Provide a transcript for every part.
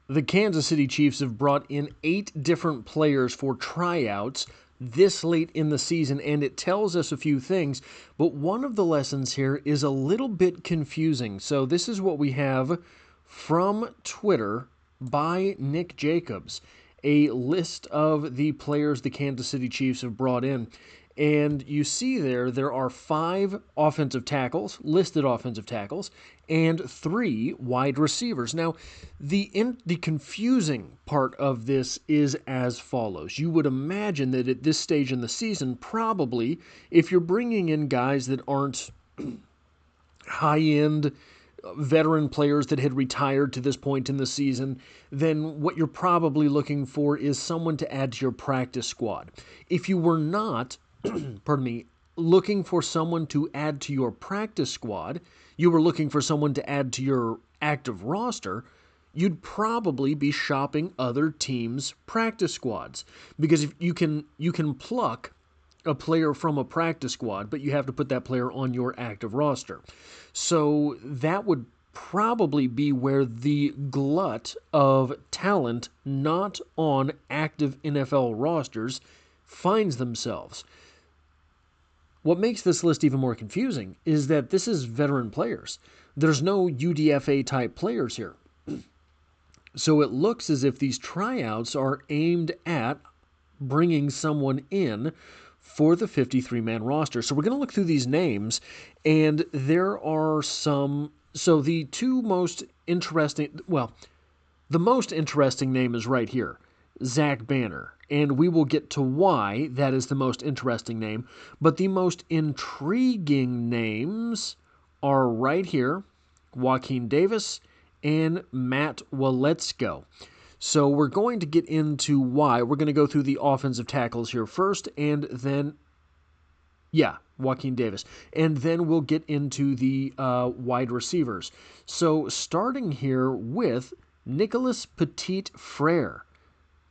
The Kansas City Chiefs have brought in 8 different players for tryouts this late in the season, and it tells us a few things, but one of the lessons here is a little bit confusing. So this is what we have from Twitter by Nick Jacobs, a list of the players the Kansas City Chiefs have brought in. And you see there are 5 offensive tackles, listed offensive tackles, and 3 wide receivers. Now, the confusing part of this is as follows. You would imagine that at this stage in the season, probably, if you're bringing in guys that aren't high-end veteran players that had retired to this point in the season, then what you're probably looking for is someone to add to your practice squad. If you were not, pardon me, looking for someone to add to your practice squad, you were looking for someone to add to your active roster, you'd probably be shopping other teams' practice squads. Because if you can pluck a player from a practice squad, but you have to put that player on your active roster. So that would probably be where the glut of talent not on active NFL rosters finds themselves. What makes this list even more confusing is that this is veteran players. There's no UDFA-type players here. So it looks as if these tryouts are aimed at bringing someone in for the 53-man roster. So we're going to look through these names, and there are some... So the two most interesting... Well, the most interesting name is right here, Zack Banner. And we will get to why that is the most interesting name. But the most intriguing names are right here, Joaquin Davis and Matt Waletzko. So we're going to get into why. We're going to go through the offensive tackles here first, and then, Joaquin Davis. And then we'll get into the wide receivers. So starting here with Nicolas Petit-Frere.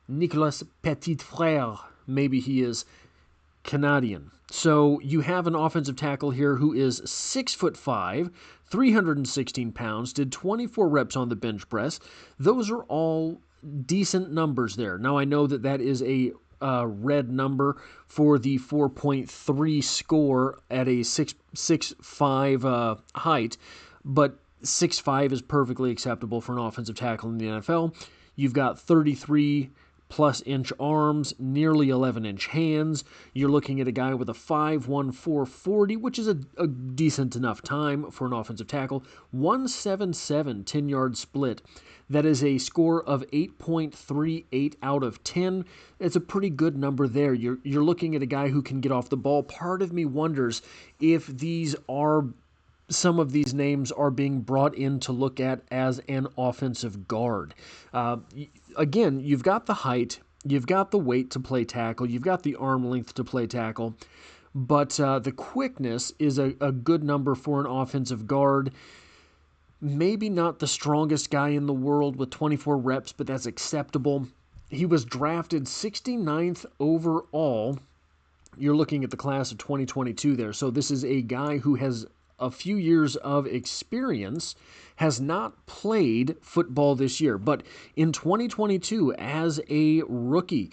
Nicolas Petit-Frere. Maybe he is Canadian. So you have an offensive tackle here who is 6'5", 316 pounds, did 24 reps on the bench press. Those are all decent numbers there. Now I know that is a red number for the 4.3 score at a 6'5" height, but 6'5" is perfectly acceptable for an offensive tackle in the NFL. You've got 33 plus inch arms, nearly 11-inch hands. You're looking at a guy with a 5'1", 440, which is a decent enough time for an offensive tackle. 177 10-yard split. That is a score of 8.38 out of 10. It's a pretty good number there. You're looking at a guy who can get off the ball. Part of me wonders if some of these names are being brought in to look at as an offensive guard. Again, you've got the height, you've got the weight to play tackle, you've got the arm length to play tackle, but the quickness is a good number for an offensive guard. Maybe not the strongest guy in the world with 24 reps, but that's acceptable. He was drafted 69th overall. You're looking at the class of 2022 there. So this is a guy who has a few years of experience, has not played football this year, but in 2022 as a rookie,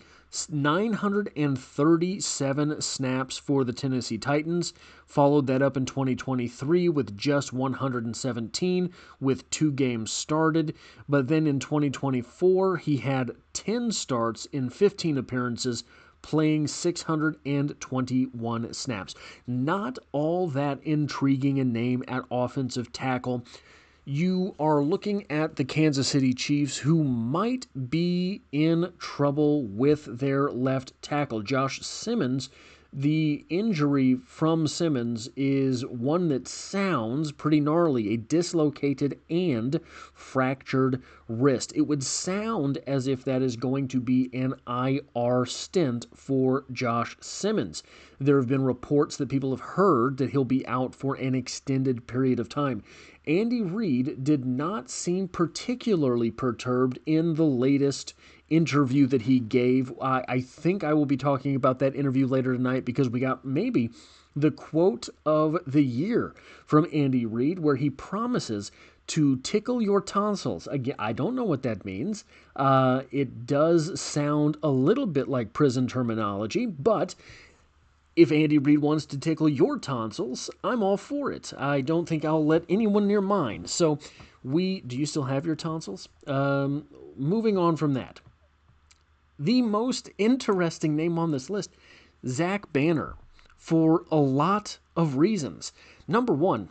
937 snaps for the Tennessee Titans, followed that up in 2023 with just 117 with 2 games started, but then in 2024 he had 10 starts in 15 appearances, playing 621 snaps. Not all that intriguing a name at offensive tackle. You are looking at the Kansas City Chiefs, who might be in trouble with their left tackle. Josh Simmons, the injury from Simmons is one that sounds pretty gnarly, a dislocated and fractured wrist. It would sound as if that is going to be an IR stint for Josh Simmons. There have been reports that people have heard that he'll be out for an extended period of time. Andy Reid did not seem particularly perturbed in the latest interview that he gave. I think I will be talking about that interview later tonight because we got maybe the quote of the year from Andy Reid, where he promises to tickle your tonsils. Again, I don't know what that means. It does sound a little bit like prison terminology, but if Andy Reid wants to tickle your tonsils, I'm all for it. I don't think I'll let anyone near mine. So do you still have your tonsils? Moving on from that. The most interesting name on this list, Zack Banner, for a lot of reasons. Number one,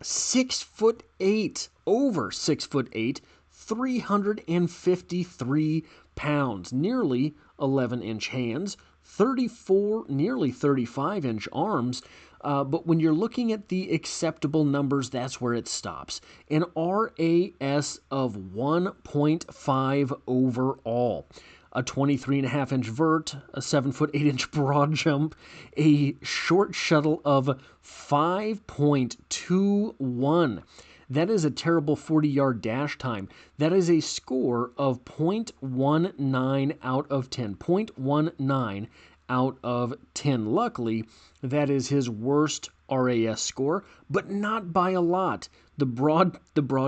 6'8", over 6'8", 353 pounds, nearly 11-inch hands, 34, nearly 35-inch arms. But when you're looking at the acceptable numbers, that's where it stops. An RAS of 1.5 overall. A 23.5-inch vert, a 7'8" broad jump, a short shuttle of 5.21. That is a terrible 40-yard dash time. That is a score of 0.19 out of 10. 0.19 out of 10. Luckily, that is his worst RAS score, but not by a lot. The broad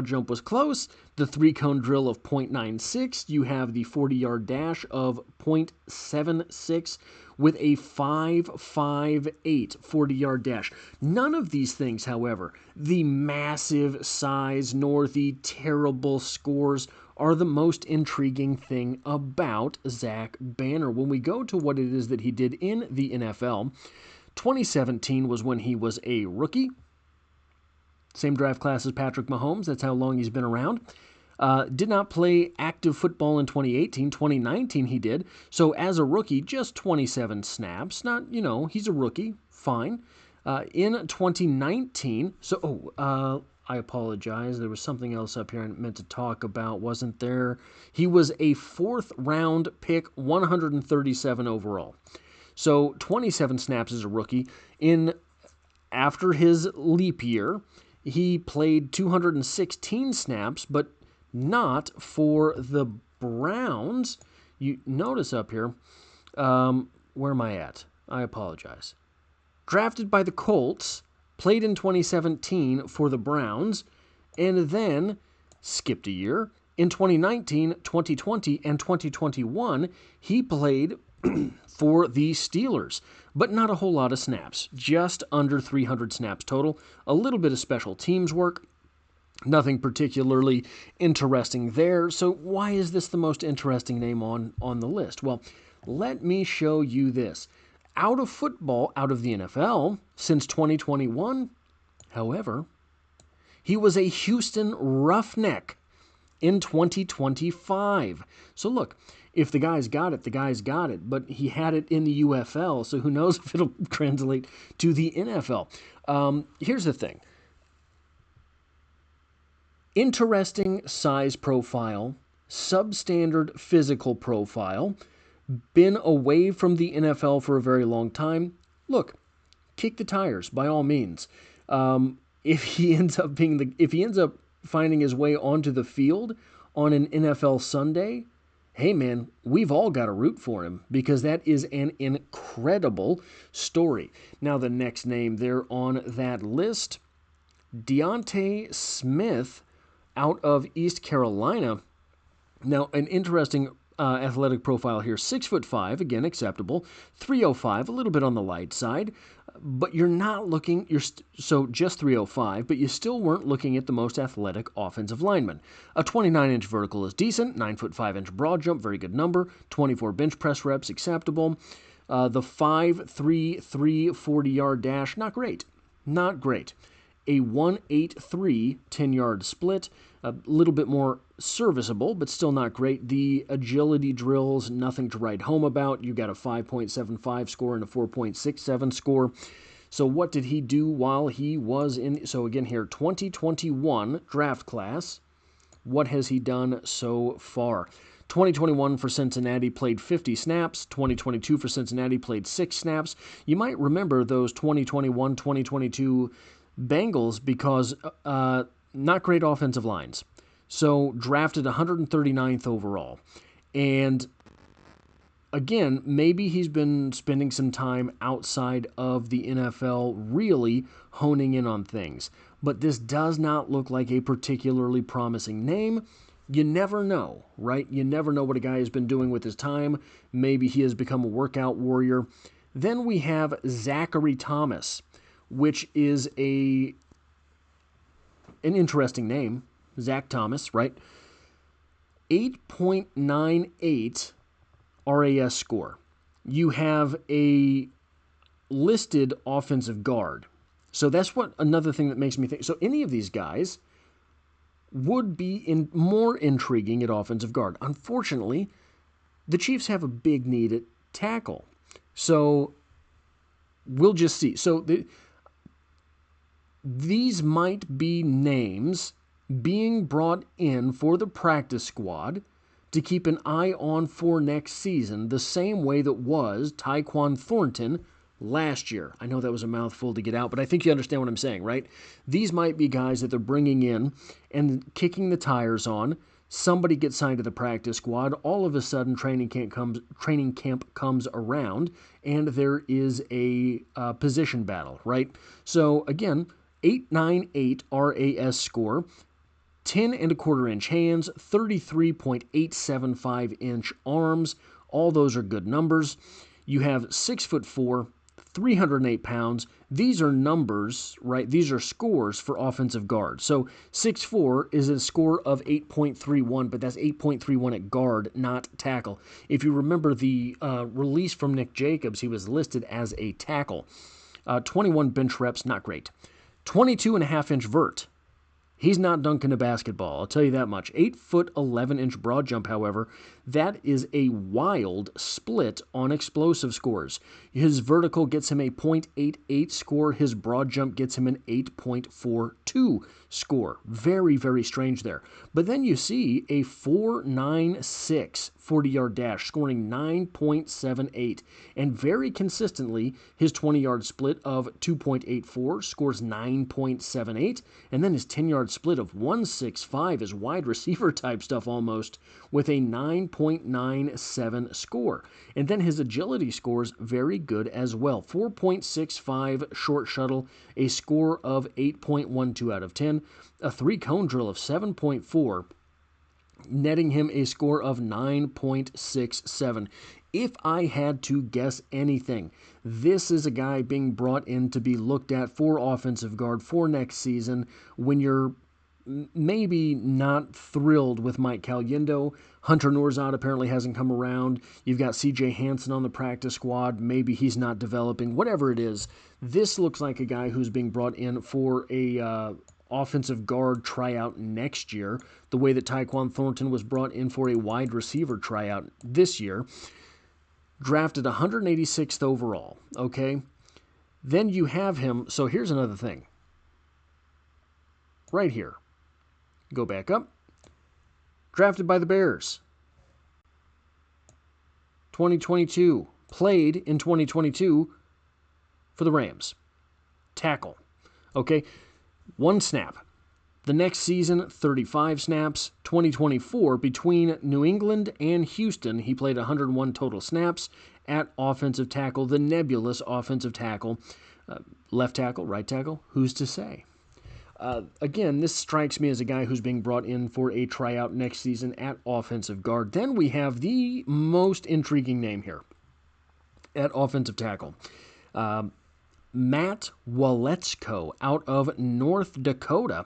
jump was close. The 3-cone drill of 0.96. You have the 40-yard dash of 0.76 with a 5.58 40-yard dash. None of these things, however, the massive size nor the terrible scores, are the most intriguing thing about Zack Banner. When we go to what it is that he did in the NFL, 2017 was when he was a rookie. Same draft class as Patrick Mahomes. That's how long he's been around. Did not play active football in 2018. 2019 he did. So as a rookie, just 27 snaps. Not, he's a rookie. Fine. In 2019, I apologize. There was something else up here I meant to talk about, wasn't there? He was a 4th-round pick, 137 overall. So 27 snaps as a rookie. After his leap year, he played 216 snaps, but not for the Browns. You notice up here, where am I at? I apologize. Drafted by the Colts, played in 2017 for the Browns, and then skipped a year. In 2019, 2020, and 2021, he played for the Steelers, but not a whole lot of snaps, just under 300 snaps total, a little bit of special teams work, nothing particularly interesting there. So why is this the most interesting name on the list? Well, let me show you this. Out of football, out of the NFL, since 2021, however, he was a Houston Roughneck in 2025. So look, if the guy's got it, the guy's got it. But he had it in the UFL, so who knows if it'll translate to the NFL. Here's the thing. Interesting size profile, substandard physical profile, been away from the NFL for a very long time. Look, kick the tires by all means. If he ends up finding his way onto the field on an NFL Sunday, hey man, we've all got to root for him because that is an incredible story. Now the next name there on that list, Deontay Smith out of East Carolina. Now an interesting athletic profile here, 6'5", again acceptable, 305, a little bit on the light side, but you're not looking, so just 305, but you still weren't looking at the most athletic offensive lineman. A 29-inch vertical is decent, 9'5" broad jump, very good number, 24 bench press reps, acceptable. The 5'3", 40-yard dash, not great. A 1.83 10-yard split, a little bit more serviceable, but still not great. The agility drills, nothing to write home about. You got a 5.75 score and a 4.67 score. So what did he do while he was in? So again here, 2021 draft class. What has he done so far? 2021 for Cincinnati played 50 snaps. 2022 for Cincinnati played 6 snaps. You might remember those 2021, 2022 Bengals because not great offensive lines. So drafted 139th overall. And again, maybe he's been spending some time outside of the NFL really honing in on things. but this does not look like a particularly promising name. You never know, right? You never know what a guy has been doing with his time. Maybe he has become a workout warrior. Then we have Zachary Thomas, which is an interesting name. Zach Thomas, right? 8.98 RAS score. You have a listed offensive guard. So that's what another thing that makes me think. So any of these guys would be more intriguing at offensive guard. Unfortunately, the Chiefs have a big need at tackle. So we'll just see. So these might be names being brought in for the practice squad to keep an eye on for next season, the same way that was Tyquan Thornton last year. I know that was a mouthful to get out, but I think you understand what I'm saying, right? These might be guys that they're bringing in and kicking the tires on. Somebody gets signed to the practice squad. All of a sudden, training camp comes around, and there is a position battle, right? So again, 8.98 RAS score, 10 1/4 inch hands, 33.875 inch arms. All those are good numbers. You have 6'4", 308 pounds. These are numbers, right? These are scores for offensive guard. So 6'4" is a score of 8.31, but that's 8.31 at guard, not tackle. If you remember the release from Nick Jacobs, he was listed as a tackle. 21 bench reps, not great. 22.5-inch vert. He's not dunking a basketball, I'll tell you that much. 8-foot, 11-inch broad jump, however, that is a wild split on explosive scores. His vertical gets him a .88 score. His broad jump gets him an 8.42 score. Very, very strange there. But then you see a 4.96 40-yard dash, scoring 9.78. And very consistently, his 20-yard split of 2.84 scores 9.78. And then his 10-yard split of 1.65 is wide receiver type stuff almost, with a 9.97 score. And then his agility scores very good as well. 4.65 short shuttle, a score of 8.12 out of 10, a 3-cone drill of 7.4, netting him a score of 9.67. If I had to guess anything, this is a guy being brought in to be looked at for offensive guard for next season when you're maybe not thrilled with Mike Caliendo. Hunter Nourzad apparently hasn't come around. You've got C.J. Hansen on the practice squad. Maybe he's not developing. Whatever it is, this looks like a guy who's being brought in for a offensive guard tryout next year, the way that Tyquan Thornton was brought in for a wide receiver tryout this year. Drafted 186th overall, okay? Then you have him, so here's another thing. Right here. Go back up. Drafted by the Bears. 2022. Played in 2022 for the Rams. Tackle. Okay? 1 snap. The next season, 35 snaps. 2024, between New England and Houston, he played 101 total snaps at offensive tackle, the nebulous offensive tackle. Left tackle, right tackle, who's to say? Again, this strikes me as a guy who's being brought in for a tryout next season at offensive guard. Then we have the most intriguing name here at offensive tackle. Matt Waletzko out of North Dakota,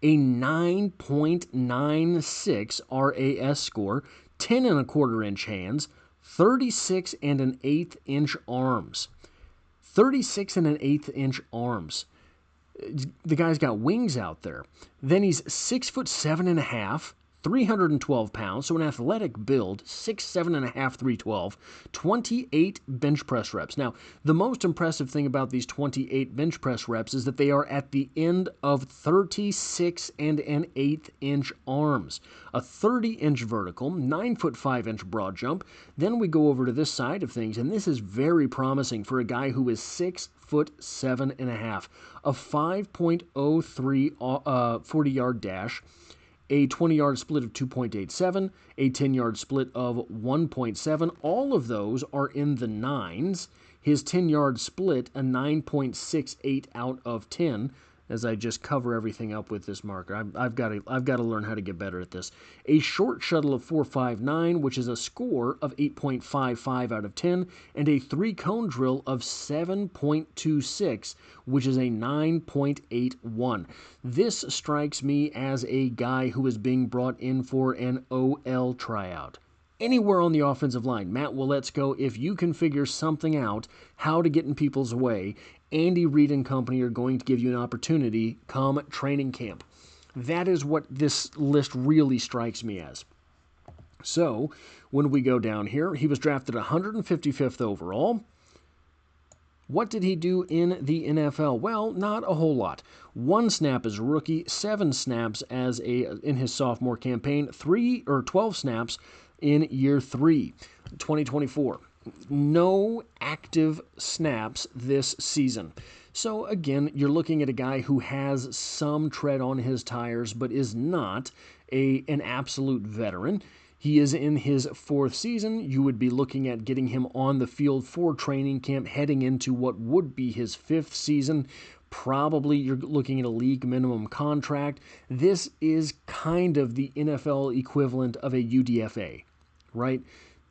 a 9.96 RAS score, 10 1/4 inch hands, 36 1/8 inch arms. 36 1/8 inch arms. The guy's got wings out there. Then he's 6'7.5", 312 pounds, so an athletic build, 6'7.5", 312, 28 bench press reps. Now, the most impressive thing about these 28 bench press reps is that they are at the end of 36 1/8 inch arms, a 30-inch vertical, 9'5" broad jump. Then we go over to this side of things, and this is very promising for a guy who is 6'7.5", a 5.03 40-yard dash, a 20-yard split of 2.87, a 10-yard split of 1.7. All of those are in the 9s. His 10-yard split, a 9.68 out of 10. as I just cover everything up with this marker. I've got to learn how to get better at this. A short shuttle of 4.59, which is a score of 8.55 out of 10, and a 3-cone drill of 7.26, which is a 9.81. This strikes me as a guy who is being brought in for an OL tryout. Anywhere on the offensive line, Matt Waletzko, if you can figure something out, how to get in people's way, Andy Reid and company are going to give you an opportunity come training camp. That is what this list really strikes me as. So, when we go down here, he was drafted 155th overall. What did he do in the NFL? Well, not a whole lot. 1 snap as a rookie, 7 snaps in his sophomore campaign, 12 snaps in year 3, 2024. No active snaps this season. So again, you're looking at a guy who has some tread on his tires, but is not an absolute veteran. He is in his 4th season. You would be looking at getting him on the field for training camp, heading into what would be his 5th season. Probably you're looking at a league minimum contract. This is kind of the NFL equivalent of a UDFA, right?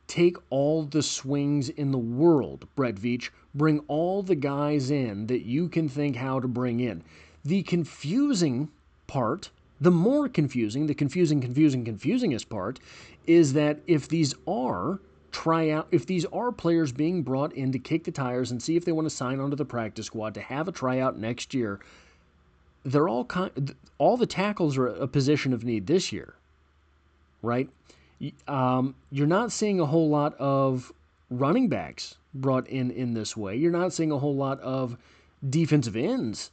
Take all the swings in the world, Brett Veach. Bring all the guys in that you can think how to bring in. The confusing part, the more confusing, the confusingest part, is that if these are players being brought in to kick the tires and see if they want to sign onto the practice squad to have a tryout next year, they're all the tackles are a position of need this year, right? You're not seeing a whole lot of running backs brought in this way. You're not seeing a whole lot of defensive ends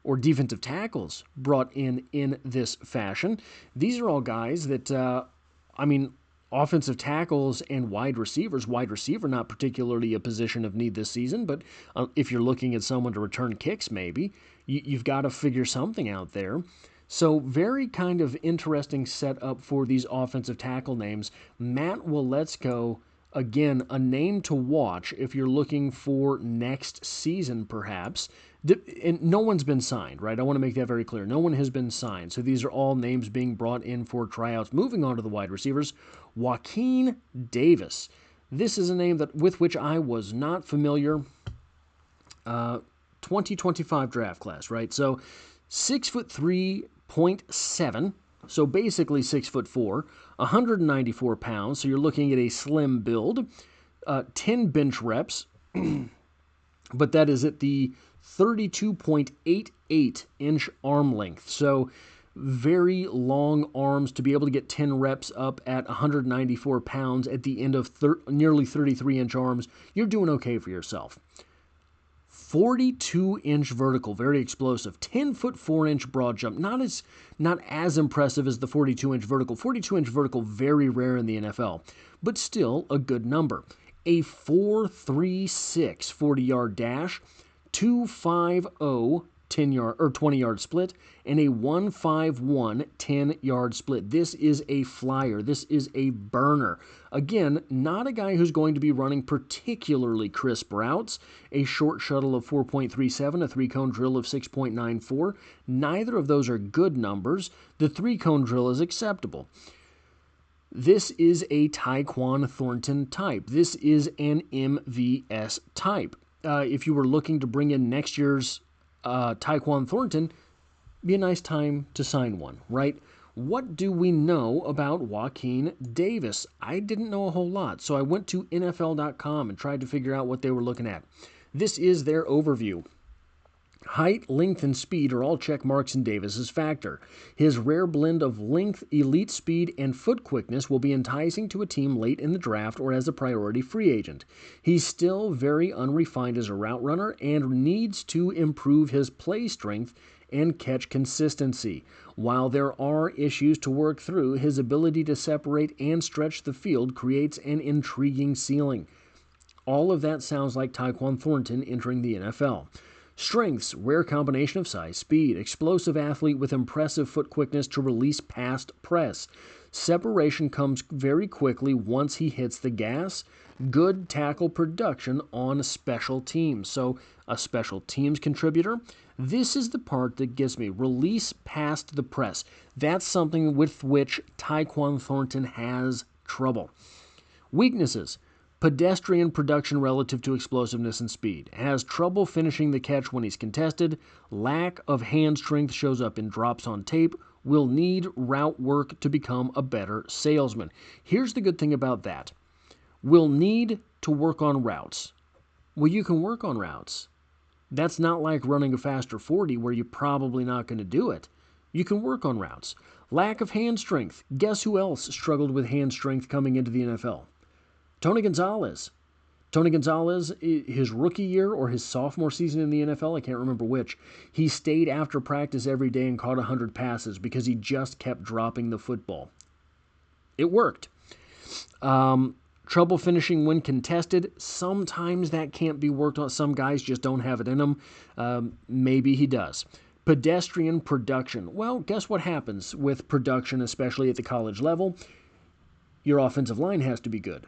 or defensive tackles brought in this fashion. These are all guys that, offensive tackles and wide receivers. Wide receiver, not particularly a position of need this season, but if you're looking at someone to return kicks, maybe, you've got to figure something out there. So very kind of interesting setup for these offensive tackle names. Matt Waletzko, again, a name to watch if you're looking for next season, perhaps. And no one's been signed, right? I want to make that very clear. No one has been signed. So these are all names being brought in for tryouts. Moving on to the wide receivers, Joaquin Davis. This is a name with which I was not familiar. 2025 draft class, right? So 6'3.7", so basically 6'4", 194 pounds. So you're looking at a slim build, 10 bench reps, but that is at the 32.88-inch arm length. So very long arms to be able to get 10 reps up at 194 pounds at the end of nearly 33-inch arms. You're doing okay for yourself. 42-inch vertical, very explosive. 10'4" broad jump, not as impressive as the 42-inch vertical. 42-inch vertical, very rare in the NFL, but still a good number. A 4.36 40-yard dash, 2.50 10-yard or 20-yard split, and a 1.51 10-yard split. This is a flyer. This is a burner. Again, not a guy who's going to be running particularly crisp routes. A short shuttle of 4.37, a 3-cone drill of 6.94. Neither of those are good numbers. The 3-cone drill is acceptable. This is a Tyquan Thornton type. This is an MVS type. If you were looking to bring in next year's Tyquan Thornton, be a nice time to sign one, right? What do we know about Joaquin Davis? I didn't know a whole lot, so I went to NFL.com and tried to figure out what they were looking at. This is their overview. Height, length, and speed are all check marks in Davis's factor. His rare blend of length, elite speed, and foot quickness will be enticing to a team late in the draft or as a priority free agent. He's still very unrefined as a route runner and needs to improve his play strength and catch consistency. While there are issues to work through, his ability to separate and stretch the field creates an intriguing ceiling. All of that sounds like Tyquan Thornton entering the NFL. Strengths, rare combination of size, speed, explosive athlete with impressive foot quickness to release past press. Separation comes very quickly once he hits the gas. Good tackle production on special teams. So a special teams contributor. This is the part that gets me. Release past the press. That's something with which Tyquan Thornton has trouble. Weaknesses. Pedestrian production relative to explosiveness and speed. Has trouble finishing the catch when he's contested. Lack of hand strength shows up in drops on tape. Will need route work to become a better salesman. Here's the good thing about that. Will need to work on routes. Well, you can work on routes. That's not like running a faster 40 where you're probably not going to do it. You can work on routes. Lack of hand strength. Guess who else struggled with hand strength coming into the NFL? Tony Gonzalez. Tony Gonzalez, his rookie year or his sophomore season in the NFL, I can't remember which, he stayed after practice every day and caught 100 passes because he just kept dropping the football. It worked. Trouble finishing when contested. Sometimes that can't be worked on. Some guys just don't have it in them. Maybe he does. Pedestrian production. Well, guess what happens with production, especially at the college level? Your offensive line has to be good.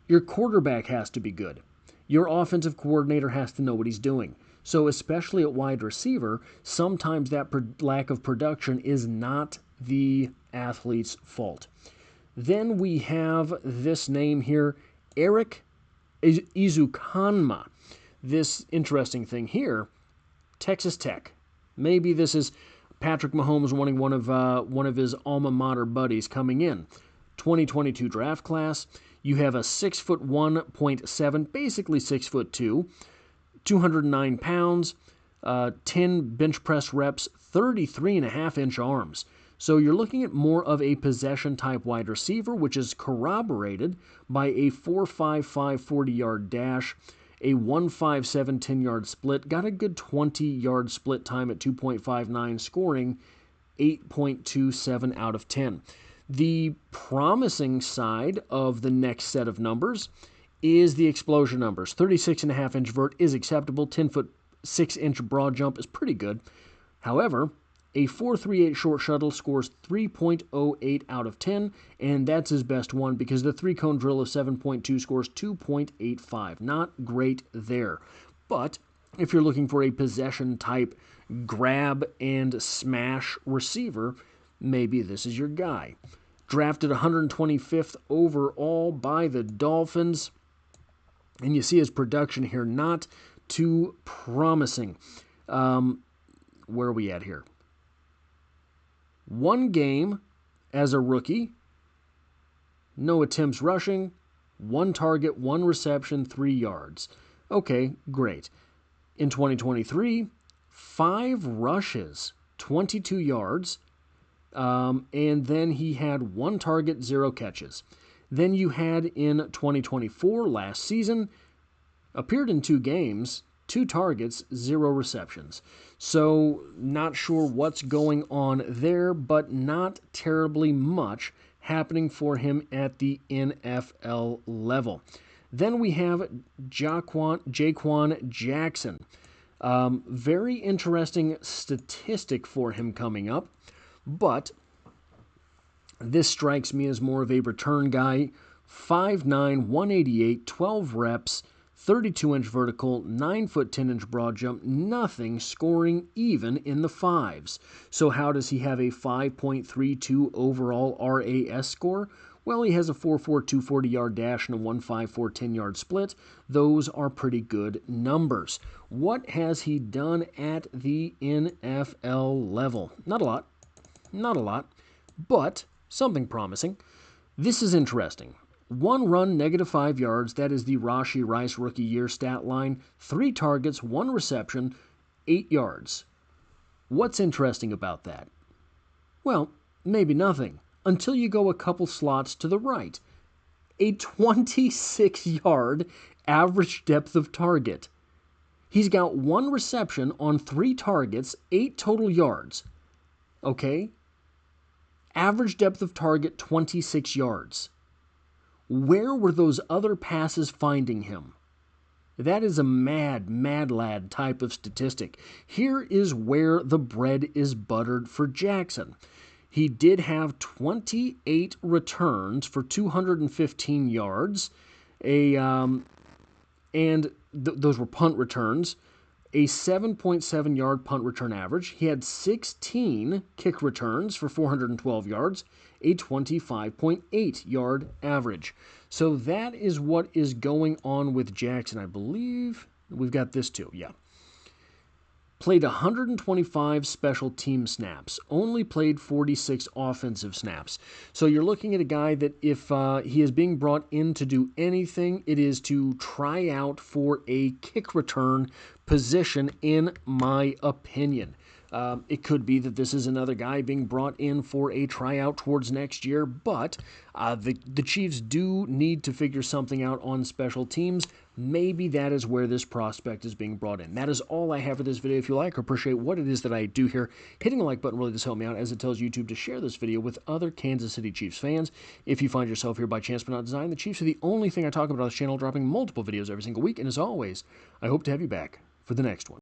Your quarterback has to be good. Your offensive coordinator has to know what he's doing. So especially at wide receiver, sometimes that lack of production is not the athlete's fault. Then we have this name here, Erik Brizendine. This interesting thing here, Texas Tech. Maybe this is Patrick Mahomes wanting one of his alma mater buddies coming in. 2022 draft class. You have a 6'1.7", basically 6'2", 209 pounds, 10 bench press reps, 33.5-inch arms. So you're looking at more of a possession-type wide receiver, which is corroborated by a 4.55 40-yard dash, a 1.57 10-yard split, got a good 20-yard split time at 2.59, scoring 8.27 out of 10. The promising side of the next set of numbers is the explosion numbers. 36.5-inch vert is acceptable. 10-foot 6-inch broad jump is pretty good. However, a 4.38 short shuttle scores 3.08 out of 10, and that's his best one because the 3-cone drill of 7.2 scores 2.85. Not great there. But if you're looking for a possession-type grab and smash receiver, maybe this is your guy. Drafted 125th overall by the Dolphins. And you see his production here, not too promising. Where are we at here? 1 game as a rookie. No attempts rushing. 1 target, 1 reception, 3 yards. Okay, great. In 2023, 5 rushes, 22 yards. And then he had 1 target, 0 catches. Then you had in 2024, last season, appeared in 2 games, 2 targets, 0 receptions. So not sure what's going on there, but not terribly much happening for him at the NFL level. Then we have Jaquan Jackson. Very interesting statistic for him coming up. But this strikes me as more of a return guy. 5'9", 188, 12 reps, 32-inch vertical, 9-foot 10-inch broad jump, nothing scoring even in the 5s. So how does he have a 5.32 overall RAS score? Well, he has a 4.42 40-yard dash and a 1.54 10-yard split. Those are pretty good numbers. What has he done at the NFL level? Not a lot. Not a lot, but something promising. This is interesting. 1 run, -5 yards. That is the Rashee Rice rookie year stat line. 3 targets, 1 reception, 8 yards. What's interesting about that? Well, maybe nothing, until you go a couple slots to the right. A 26-yard average depth of target. He's got 1 reception on 3 targets, 8 total yards. Okay? Average depth of target, 26 yards. Where were those other passes finding him? That is a mad lad type of statistic. Here is where the bread is buttered for Jackson. He did have 28 returns for 215 yards, those were punt returns, a 7.7-yard punt return average. He had 16 kick returns for 412 yards, a 25.8-yard average. So that is what is going on with Jackson. I believe we've got this too, yeah. Played 125 special team snaps, only played 46 offensive snaps. So you're looking at a guy that if he is being brought in to do anything, it is to try out for a kick return position, in my opinion. It could be that this is another guy being brought in for a tryout towards next year, but the Chiefs do need to figure something out on special teams. Maybe that is where this prospect is being brought in. That is all I have for this video. If you like or appreciate what it is that I do here, hitting the like button really does help me out, as it tells YouTube to share this video with other Kansas City Chiefs fans. If you find yourself here by chance but not design, the Chiefs are the only thing I talk about on this channel, dropping multiple videos every single week. And as always, I hope to have you back for the next one.